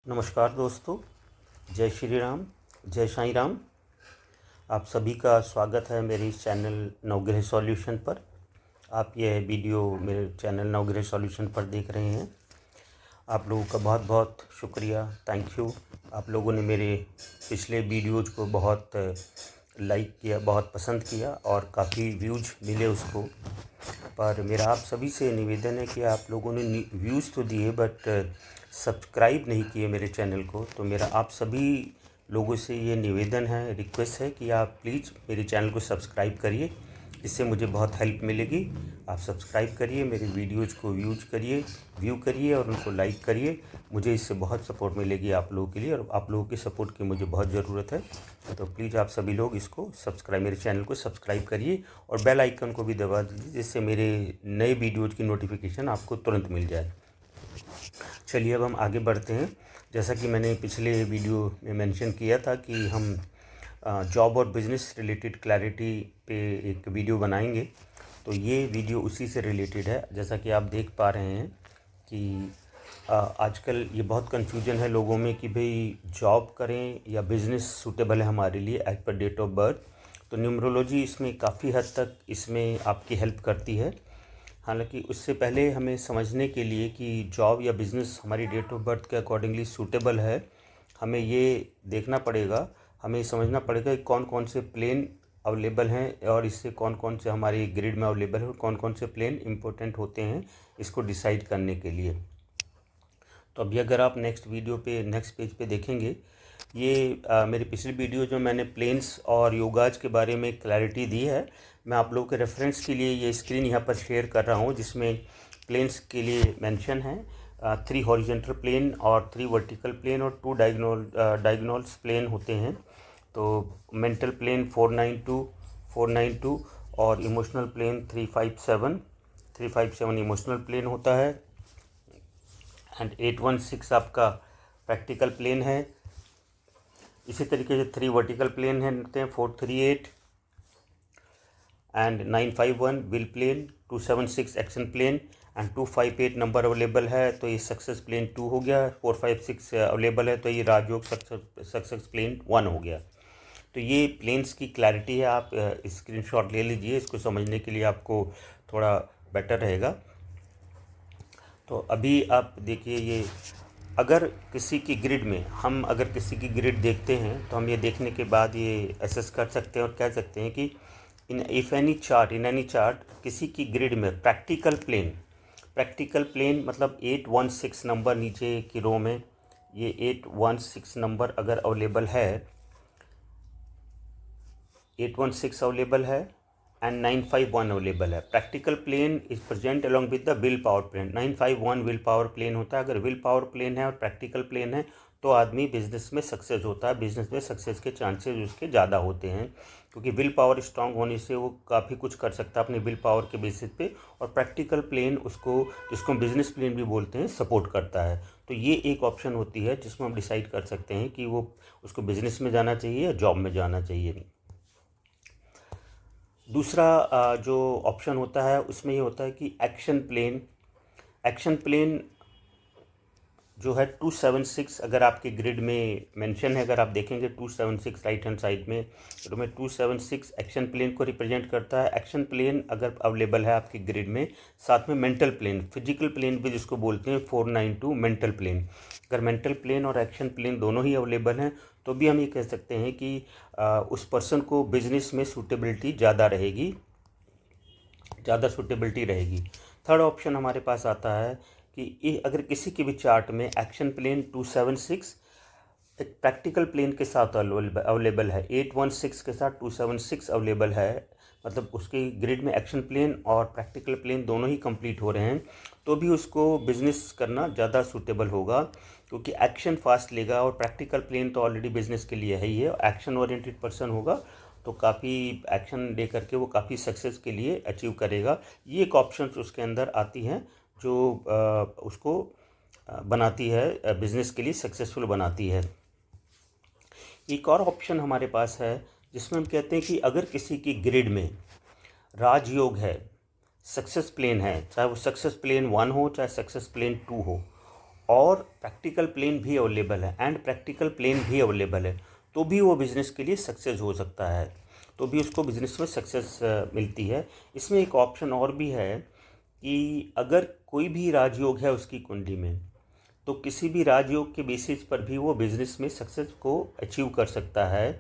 नमस्कार दोस्तों, जय श्री राम, जय साईं राम। आप सभी का स्वागत है मेरे इस चैनल नवग्रह सॉल्यूशन पर। आप यह वीडियो मेरे चैनल नवग्रह सॉल्यूशन पर देख रहे हैं। आप लोगों का बहुत बहुत शुक्रिया, थैंक यू। आप लोगों ने मेरे पिछले वीडियोज़ को बहुत लाइक किया, बहुत पसंद किया और काफ़ी व्यूज मिले उसको। पर मेरा आप सभी से निवेदन है कि आप लोगों ने व्यूज़ तो दिए बट सब्सक्राइब नहीं किए मेरे चैनल को। तो मेरा आप सभी लोगों से ये निवेदन है, रिक्वेस्ट है कि आप प्लीज़ मेरे चैनल को सब्सक्राइब करिए। इससे मुझे बहुत हेल्प मिलेगी। आप सब्सक्राइब करिए, मेरे वीडियोज़ को व्यू करिए और उनको लाइक करिए। मुझे इससे बहुत सपोर्ट मिलेगी आप लोगों के लिए, और आप लोगों के सपोर्ट की मुझे बहुत ज़रूरत है। तो प्लीज़ आप सभी लोग इसको मेरे चैनल को सब्सक्राइब करिए और बेल आइकन को भी दबा दीजिए, जिससे मेरे नए वीडियोज़ की नोटिफिकेशन आपको तुरंत मिल जाए। चलिए अब हम आगे बढ़ते हैं। जैसा कि मैंने पिछले वीडियो में मेंशन किया था कि हम जॉब और बिज़नेस रिलेटेड क्लैरिटी पे एक वीडियो बनाएंगे, तो ये वीडियो उसी से रिलेटेड है। जैसा कि आप देख पा रहे हैं कि आजकल ये बहुत कन्फ्यूजन है लोगों में कि भाई जॉब करें या बिज़नेस सूटेबल है हमारे लिए एज पर डेट ऑफ बर्थ। तो न्यूमरोलॉजी इसमें काफ़ी हद तक इसमें आपकी हेल्प करती है। हालांकि उससे पहले हमें समझने के लिए कि जॉब या बिज़नेस हमारी डेट ऑफ बर्थ के अकॉर्डिंगली सूटेबल है, हमें ये देखना पड़ेगा, हमें समझना पड़ेगा कि कौन कौन से प्लेन अवेलेबल हैं और इससे कौन कौन से हमारी ग्रिड में अवेलेबल है और कौन कौन से प्लेन इम्पोर्टेंट होते हैं इसको डिसाइड करने के लिए। तो अभी अगर आप नेक्स्ट पेज पे देखेंगे, ये मेरी पिछली वीडियो जो मैंने प्लेन्स और योगाज के बारे में क्लैरिटी दी है, मैं आप लोगों के रेफरेंस के लिए ये स्क्रीन यहाँ पर शेयर कर रहा हूँ, जिसमें प्लेन्स के लिए मेंशन है 3 हॉरिजॉन्टल प्लेन और 3 वर्टिकल प्लेन और 2 डायगोनल्स प्लेन होते हैं। तो मेंटल प्लेन 492 और इमोशनल प्लेन 357 इमोशनल प्लेन होता है। एंड 816 आपका प्रैक्टिकल प्लेन है। इसी तरीके से 3 वर्टिकल प्लेन होते हैं 438 and 951 will plane, 276 action plane and 258 number available है, तो ये सक्सेस प्लेन 2 हो गया। 456 अवेलेबल है तो ये राजयोग सक्सेस प्लेन 1 हो गया। तो ये प्लेन्स की क्लैरिटी है। आप स्क्रीनशॉट ले लीजिए, इसको समझने के लिए आपको थोड़ा बेटर रहेगा। तो अभी आप देखिए, ये अगर किसी की ग्रिड में अगर किसी की ग्रिड देखते हैं तो हम ये देखने के बाद ये असेस कर सकते हैं और कह सकते हैं कि इन एनी चार्ट किसी की ग्रिड में प्रैक्टिकल प्लेन मतलब 816 नंबर नीचे की रो में ये 816 नंबर अगर अवेलेबल है, 816 अवेलेबल है एंड 951 अवेलेबल है। Practical plane is present along with the will power plane. 951 will power plane होता है। अगर विल पावर प्लेन है और प्रैक्टिकल प्लेन है तो आदमी बिजनेस में सक्सेस होता है। बिजनेस में सक्सेस के चांसेस उसके ज़्यादा होते हैं, क्योंकि विल पावर स्ट्रांग होने से वो काफ़ी कुछ कर सकता है अपनी विल पावर के बेसिस पे। और प्रैक्टिकल प्लेन उसको, जिसको बिजनेस प्लेन भी बोलते हैं, सपोर्ट करता है। तो ये एक ऑप्शन होती है जिसमें हम डिसाइड कर सकते हैं कि वो उसको बिजनेस में जाना चाहिए या जॉब में जाना चाहिए। दूसरा जो ऑप्शन होता है उसमें ये होता है कि एक्शन प्लेन जो है 276 अगर आपके ग्रिड में मेंशन है, अगर आप देखेंगे 276 राइट हैंड साइड में, तो मैं 276 एक्शन प्लेन को रिप्रेजेंट करता है। एक्शन प्लेन अगर अवेलेबल है आपकी ग्रिड में, साथ में मेंटल प्लेन, फिजिकल प्लेन भी जिसको बोलते हैं 492 मेंटल प्लेन, अगर मेंटल प्लेन और एक्शन प्लेन दोनों ही अवेलेबल हैं तो भी हम ये कह सकते हैं कि उस पर्सन को बिजनेस में सूटेबिलिटी ज़्यादा रहेगी। थर्ड ऑप्शन हमारे पास आता है कि अगर किसी के भी चार्ट में एक्शन प्लेन 276 एक प्रैक्टिकल प्लेन के साथ अवेलेबल है, 816 के साथ 276 अवेलेबल है, मतलब उसके ग्रिड में एक्शन प्लेन और प्रैक्टिकल प्लेन दोनों ही कंप्लीट हो रहे हैं, तो भी उसको बिजनेस करना ज़्यादा सूटेबल होगा, क्योंकि एक्शन फास्ट लेगा और प्रैक्टिकल प्लेन तो ऑलरेडी बिजनेस के लिए है ही है। एक्शन ओरिएंटेड पर्सन होगा तो काफ़ी एक्शन ले करके वो काफ़ी सक्सेस के लिए अचीव करेगा। ये एक ऑप्शन उसके अंदर आती हैं जो उसको बनाती है, बिज़नेस के लिए सक्सेसफुल बनाती है। एक और ऑप्शन हमारे पास है जिसमें हम कहते हैं कि अगर किसी की ग्रिड में राजयोग है, सक्सेस प्लेन है, चाहे वो सक्सेस प्लेन 1 हो चाहे सक्सेस प्लेन 2 हो, और प्रैक्टिकल प्लान भी अवेलेबल है एंड प्रैक्टिकल प्लान भी अवेलेबल है, तो भी वो बिज़नेस के लिए सक्सेस हो सकता है, तो भी उसको बिज़नेस में सक्सेस मिलती है। इसमें एक ऑप्शन और भी है कि अगर कोई भी राजयोग है उसकी कुंडली में, तो किसी भी राजयोग के बेसिस पर भी वो बिज़नेस में सक्सेस को अचीव कर सकता है,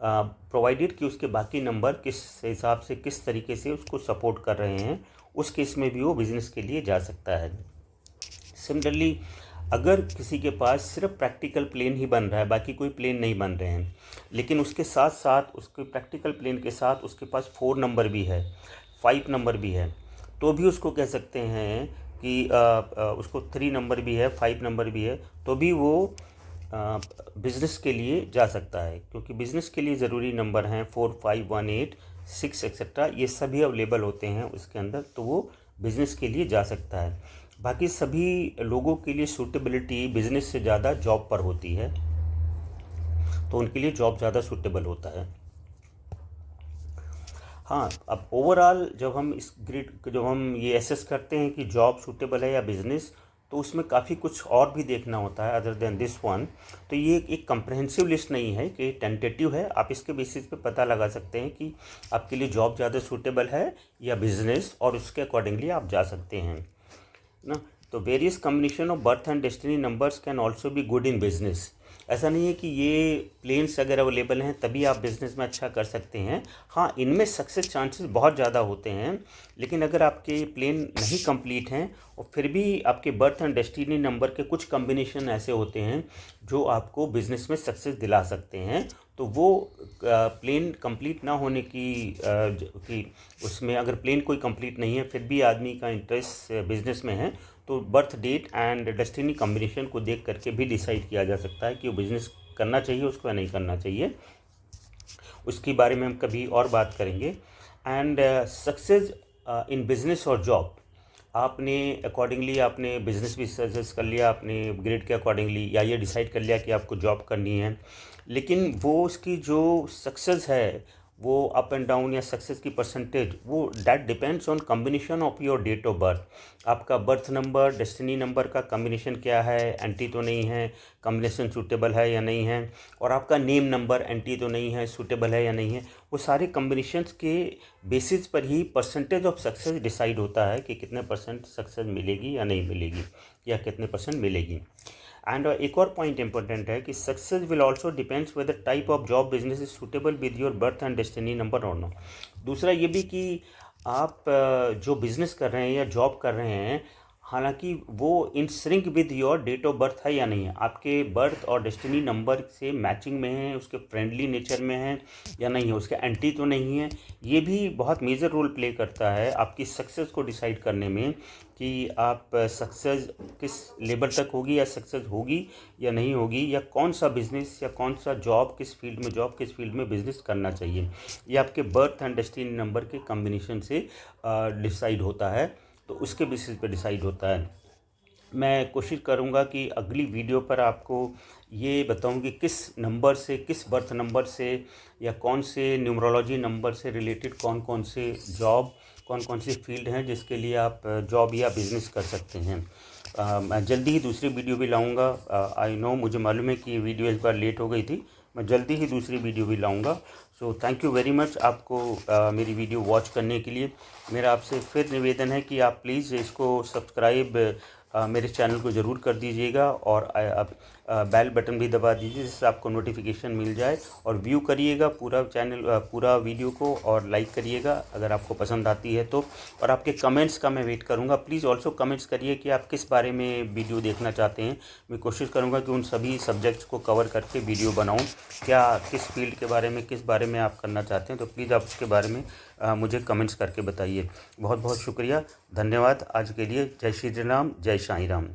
प्रोवाइडेड कि उसके बाकी नंबर किस हिसाब से किस तरीके से उसको सपोर्ट कर रहे हैं, उस केस में भी वो बिज़नेस के लिए जा सकता है। सिमिलरली अगर किसी के पास सिर्फ प्रैक्टिकल प्लेन ही बन रहा है, बाकी कोई प्लेन नहीं बन रहे हैं, लेकिन उसके साथ साथ उसके प्रैक्टिकल प्लेन के साथ उसके पास 4 नंबर भी है, 5 नंबर भी है, तो भी उसको कह सकते हैं कि उसको 3 नंबर भी है, 5 नंबर भी है, तो भी वो बिज़नेस के लिए जा सकता है, क्योंकि बिज़नेस के लिए ज़रूरी नंबर हैं 4, 5, 1, 8, 6 एक्सेट्रा, ये सभी अवेलेबल होते हैं उसके अंदर, तो वो बिज़नेस के लिए जा सकता है। बाकी सभी लोगों के लिए सूटेबिलिटी बिज़नेस से ज़्यादा जॉब पर होती है, तो उनके लिए जॉब ज़्यादा सूटेबल होता है। हाँ, अब ओवरऑल जब हम ये एसेस करते हैं कि जॉब सूटेबल है या बिज़नेस, तो उसमें काफ़ी कुछ और भी देखना होता है अदर देन दिस वन। तो ये एक कंप्रहेंसिव लिस्ट नहीं है कि टेंटेटिव है, आप इसके बेसिस पे पता लगा सकते हैं कि आपके लिए जॉब ज़्यादा सूटेबल है या बिज़नेस, और उसके अकॉर्डिंगली आप जा सकते हैं ना। तो various combination of birth and destiny numbers can also be good in business. ऐसा नहीं है कि ये प्लेन्स अगर अवेलेबल हैं तभी आप बिज़नेस में अच्छा कर सकते हैं। हाँ, इनमें सक्सेस चांसेस बहुत ज़्यादा होते हैं, लेकिन अगर आपके प्लेन नहीं कंप्लीट हैं और फिर भी आपके बर्थ एंड डेस्टिनी नंबर के कुछ कम्बिनेशन ऐसे होते हैं जो आपको बिज़नेस में सक्सेस दिला सकते हैं, तो वो प्लेन कंप्लीट ना होने की उसमें अगर प्लेन कोई कंप्लीट नहीं है फिर भी आदमी का इंटरेस्ट बिज़नेस में है, तो birth date and destiny combination को देख करके भी डिसाइड किया जा सकता है कि वो बिज़नेस करना चाहिए उसको या नहीं करना चाहिए। उसके बारे में हम कभी और बात करेंगे। एंड सक्सेस इन बिज़नेस और जॉब, आपने अकॉर्डिंगली आपने बिज़नेस भी सजेस्ट कर लिया, आपने ग्रेड के अकॉर्डिंगली, या ये डिसाइड कर लिया कि आपको जॉब करनी है, लेकिन वो उसकी जो सक्सेस है वो अप एंड डाउन या सक्सेस की परसेंटेज, वो that depends on combination of your date of birth. आपका बर्थ नंबर डेस्टिनी नंबर का कम्बिनेशन क्या है, एंटी तो नहीं है, कम्बिनेशन सूटेबल है या नहीं है, और आपका नेम नंबर एंटी तो नहीं है, सूटेबल है या नहीं है, वो सारे कम्बिनेशंस के बेसिस पर ही परसेंटेज ऑफ सक्सेस डिसाइड होता है कि कितने परसेंट सक्सेस मिलेगी या नहीं मिलेगी, या कितने परसेंट मिलेगी। एंड एक और पॉइंट इंपॉर्टेंट है कि success will also depends whether type of job business is suitable with your birth and destiny number और नो। दूसरा ये भी कि आप जो बिज़नेस कर रहे हैं या जॉब कर रहे हैं, हालांकि वो in sync with your date of birth है या नहीं है, आपके बर्थ और डेस्टिनी नंबर से मैचिंग में है, उसके फ्रेंडली नेचर में है या नहीं है, उसके एंटी तो नहीं है। ये भी बहुत मेजर रोल प्ले करता है आपकी सक्सेस को डिसाइड करने में कि आप सक्सेस किस लेवल तक होगी, या सक्सेस होगी या नहीं होगी, या कौन सा बिज़नेस या कौन सा जॉब किस फील्ड में बिज़नेस करना चाहिए। ये आपके बर्थ एंड डेस्टिनी नंबर के कॉम्बिनेशन से डिसाइड होता है, तो उसके बेसिस पे डिसाइड होता है। मैं कोशिश करूँगा कि अगली वीडियो पर आपको ये बताऊँ कि किस नंबर से, किस बर्थ नंबर से या कौन से न्यूमरोलॉजी नंबर से रिलेटेड कौन कौन से जॉब, कौन कौन सी फील्ड हैं जिसके लिए आप जॉब या बिज़नेस कर सकते हैं। मैं जल्दी ही दूसरी वीडियो भी लाऊंगा। आई नो, मुझे मालूम है कि ये वीडियो इस बार लेट हो गई थी, मैं जल्दी ही दूसरी वीडियो भी लाऊंगा। So thank you very much आपको मेरी वीडियो वॉच करने के लिए। मेरा आपसे फिर निवेदन है कि आप प्लीज़ इसको सब्सक्राइब मेरे चैनल को ज़रूर कर दीजिएगा, और बेल बटन भी दबा दीजिए जिससे आपको नोटिफिकेशन मिल जाए, और व्यू करिएगा पूरा चैनल, पूरा वीडियो को, और लाइक करिएगा अगर आपको पसंद आती है तो। और आपके कमेंट्स का मैं वेट करूंगा। प्लीज़ ऑल्सो कमेंट्स करिए कि आप किस बारे में वीडियो देखना चाहते हैं। मैं कोशिश करूंगा कि उन सभी सब्जेक्ट्स को कवर करके वीडियो बनाऊँ। क्या किस फील्ड के बारे में, किस बारे में आप करना चाहते हैं, तो प्लीज़ आप उसके बारे में मुझे कमेंट्स करके बताइए। बहुत बहुत शुक्रिया, धन्यवाद आज के लिए। जय श्री राम, जय साईं राम।